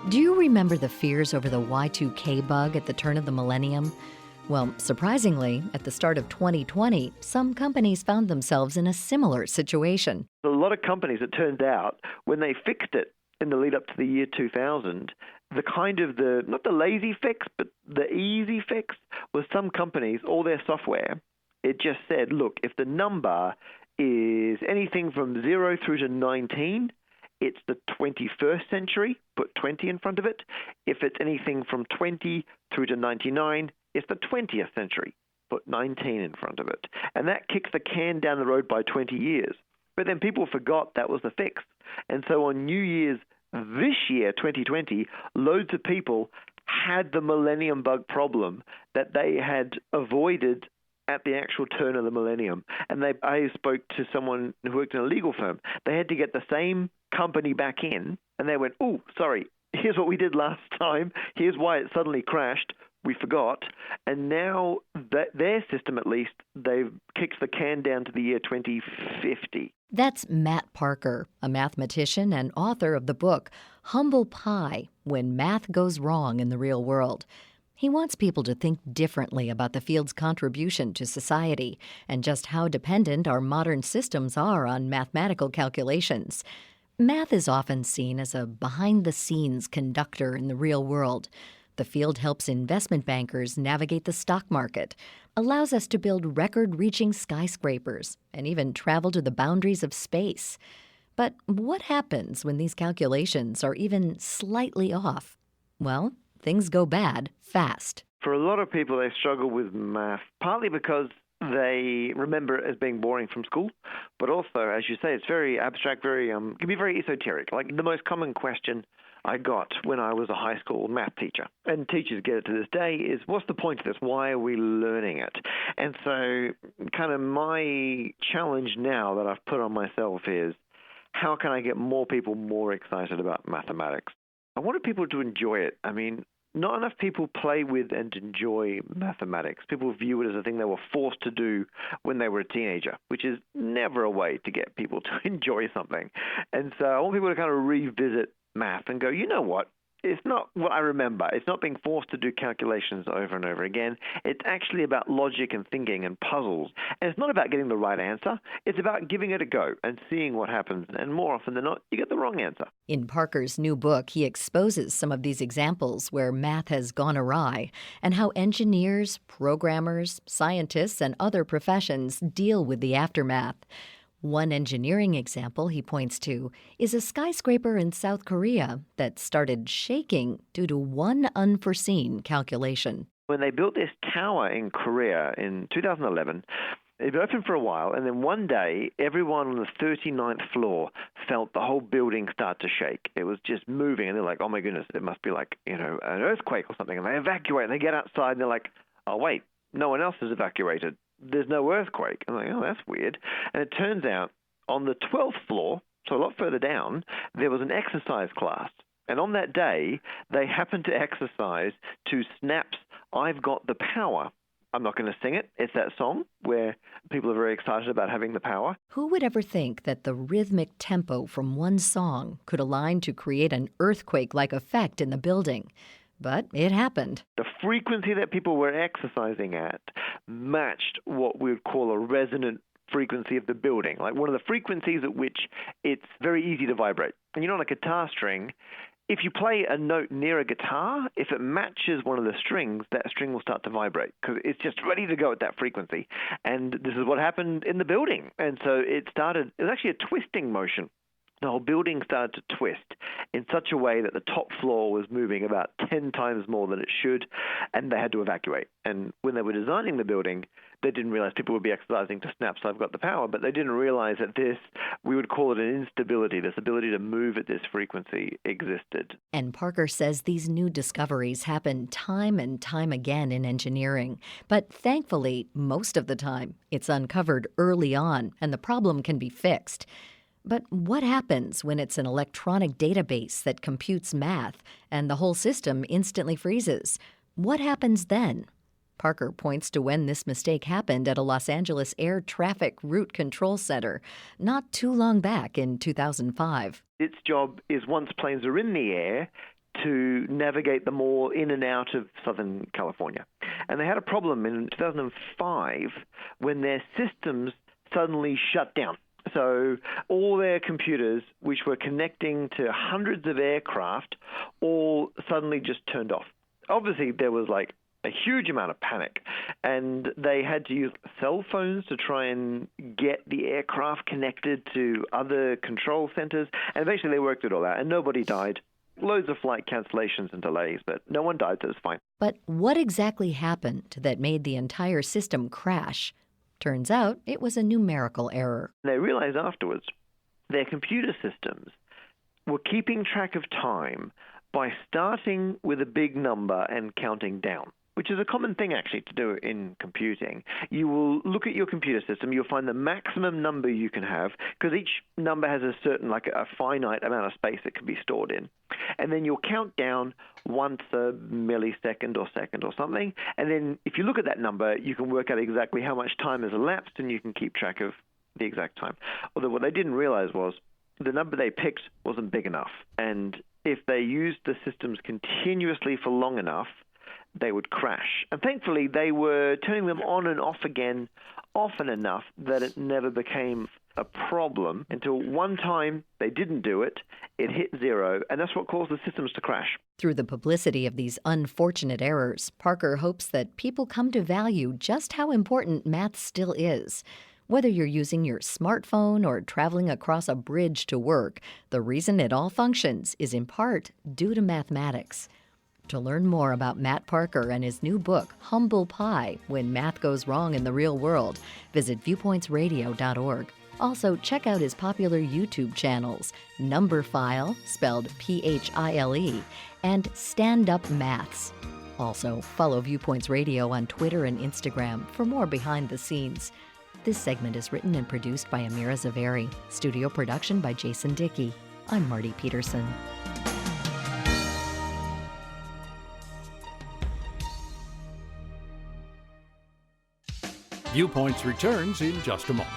Do you remember the fears over the Y2K bug at the turn of the millennium? Well, surprisingly, at the start of 2020, some companies found themselves in a similar situation. A lot of companies, it turned out, when they fixed it in the lead up to the year 2000, not the lazy fix, but the easy fix was some companies, all their software, it just said, look, if the number is anything from 0 through to 19, it's the 21st century, put 20 in front of it. If it's anything from 20 through to 99, it's the 20th century, put 19 in front of it. And that kicks the can down the road by 20 years. But then people forgot that was the fix. And so on New Year's this year, 2020, loads of people had the millennium bug problem that they had avoided at the actual turn of the millennium. And I spoke to someone who worked in a legal firm. They had to get the same company back in, and they went, oh, sorry, here's what we did last time. Here's why it suddenly crashed. We forgot. And now their system, at least, they've kicked the can down to the year 2050. That's Matt Parker, a mathematician and author of the book Humble Pie: When Math Goes Wrong in the Real World. He wants people to think differently about the field's contribution to society and just how dependent our modern systems are on mathematical calculations. Math is often seen as a behind-the-scenes conductor in the real world. The field helps investment bankers navigate the stock market, allows us to build record-reaching skyscrapers, and even travel to the boundaries of space. But what happens when these calculations are even slightly off? Well, things go bad fast. For a lot of people, they struggle with math, partly because they remember it as being boring from school, but also, as you say, it's very abstract, can be very esoteric. Like the most common question I got when I was a high school math teacher, and teachers get it to this day, is what's the point of this? Why are we learning it? And so kind of my challenge now that I've put on myself is, how can I get more people more excited about mathematics? I wanted people to enjoy it. I mean, not enough people play with and enjoy mathematics. People view it as a thing they were forced to do when they were a teenager, which is never a way to get people to enjoy something. And so I want people to kind of revisit math and go, you know what? It's not what I remember. It's not being forced to do calculations over and over again. It's actually about logic and thinking and puzzles. And it's not about getting the right answer. It's about giving it a go and seeing what happens. And more often than not, you get the wrong answer. In Parker's new book, he exposes some of these examples where math has gone awry and how engineers, programmers, scientists, and other professions deal with the aftermath. One engineering example he points to is a skyscraper in South Korea that started shaking due to one unforeseen calculation. When they built this tower in Korea in 2011, it was open for a while, and then one day, everyone on the 39th floor felt the whole building start to shake. It was just moving, and they're like, oh my goodness, it must be like, an earthquake or something. And they evacuate, and they get outside, and they're like, oh wait, no one else has evacuated. There's no earthquake. I'm like, oh, that's weird. And it turns out on the 12th floor, so a lot further down, there was an exercise class. And on that day, they happened to exercise to Snap's I've Got the Power. I'm not going to sing it. It's that song where people are very excited about having the power. Who would ever think that the rhythmic tempo from one song could align to create an earthquake-like effect in the building? But it happened. The frequency that people were exercising at matched what we would call a resonant frequency of the building, like one of the frequencies at which it's very easy to vibrate. And on a guitar string, if you play a note near a guitar, if it matches one of the strings, that string will start to vibrate because it's just ready to go at that frequency. And this is what happened in the building. And so it was actually a twisting motion. The whole building started to twist in such a way that the top floor was moving about 10 times more than it should, and they had to evacuate. And when they were designing the building, they didn't realize people would be exercising to Snap, so I've got the power, but they didn't realize that we would call it an instability, this ability to move at this frequency existed. And Parker says these new discoveries happen time and time again in engineering. But thankfully, most of the time, it's uncovered early on, and the problem can be fixed. But what happens when it's an electronic database that computes math and the whole system instantly freezes? What happens then? Parker points to when this mistake happened at a Los Angeles air traffic route control center not too long back in 2005. Its job is, once planes are in the air, to navigate them all in and out of Southern California. And they had a problem in 2005 when their systems suddenly shut down. So all their computers, which were connecting to hundreds of aircraft, all suddenly just turned off. Obviously, there was like a huge amount of panic, and they had to use cell phones to try and get the aircraft connected to other control centers, and eventually they worked it all out, and nobody died. Loads of flight cancellations and delays, but no one died, so it was fine. But what exactly happened that made the entire system crash? Turns out it was a numerical error. They realized afterwards their computer systems were keeping track of time by starting with a big number and counting down, which is a common thing actually to do in computing. You will look at your computer system, you'll find the maximum number you can have, because each number has a certain, like a finite amount of space it can be stored in. And then you'll count down once a millisecond or second or something. And then if you look at that number, you can work out exactly how much time has elapsed, and you can keep track of the exact time. Although what they didn't realize was the number they picked wasn't big enough. And if they used the systems continuously for long enough, they would crash. And thankfully, they were turning them on and off again often enough that it never became a problem until one time they didn't do it, it hit zero, and that's what caused the systems to crash. Through the publicity of these unfortunate errors, Parker hopes that people come to value just how important math still is. Whether you're using your smartphone or traveling across a bridge to work, the reason it all functions is in part due to mathematics. To learn more about Matt Parker and his new book, Humble Pie, When Math Goes Wrong in the Real World, visit viewpointsradio.org. Also, check out his popular YouTube channels, Numberphile, spelled Phile, and Stand Up Maths. Also, follow Viewpoints Radio on Twitter and Instagram for more behind the scenes. This segment is written and produced by Amira Zaveri. Studio production by Jason Dickey. I'm Marty Peterson. Viewpoints returns in just a moment.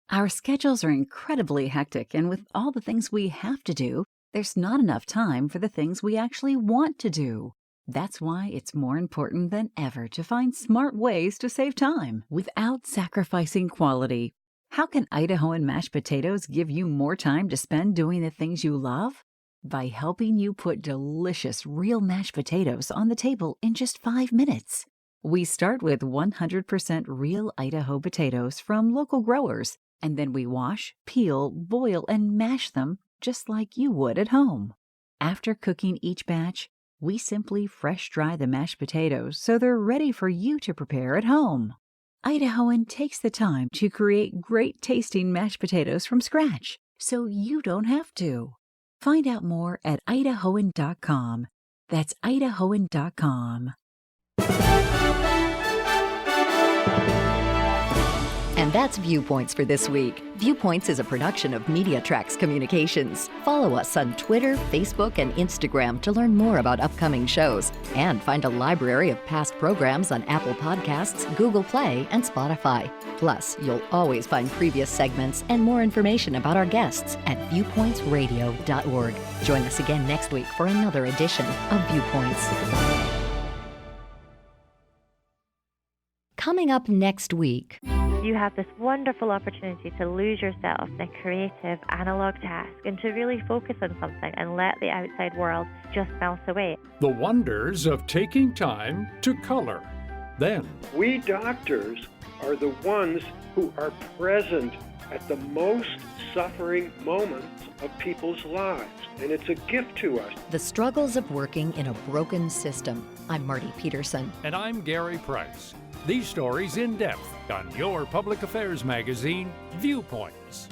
Our schedules are incredibly hectic, and with all the things we have to do, there's not enough time for the things we actually want to do. That's why it's more important than ever to find smart ways to save time without sacrificing quality. How can Idahoan mashed potatoes give you more time to spend doing the things you love? By helping you put delicious real mashed potatoes on the table in just 5 minutes. We start with 100% real Idaho potatoes from local growers, and then we wash, peel, boil, and mash them just like you would at home. After cooking each batch, we simply fresh dry the mashed potatoes so they're ready for you to prepare at home. Idahoan takes the time to create great tasting mashed potatoes from scratch, so you don't have to. Find out more at idahoan.com. That's idahoan.com. And that's Viewpoints for this week. Viewpoints is a production of MediaTrax Communications. Follow us on Twitter, Facebook, and Instagram to learn more about upcoming shows and find a library of past programs on Apple Podcasts, Google Play, and Spotify. Plus, you'll always find previous segments and more information about our guests at viewpointsradio.org. Join us again next week for another edition of Viewpoints. Coming up next week. You have this wonderful opportunity to lose yourself in a creative analog task and to really focus on something and let the outside world just melt away. The wonders of taking time to color. Then, we doctors are the ones who are present at the most suffering moments of people's lives, and it's a gift to us. The struggles of working in a broken system. I'm Marty Peterson. and I'm Gary Price. These stories in depth on your public affairs magazine, Viewpoints.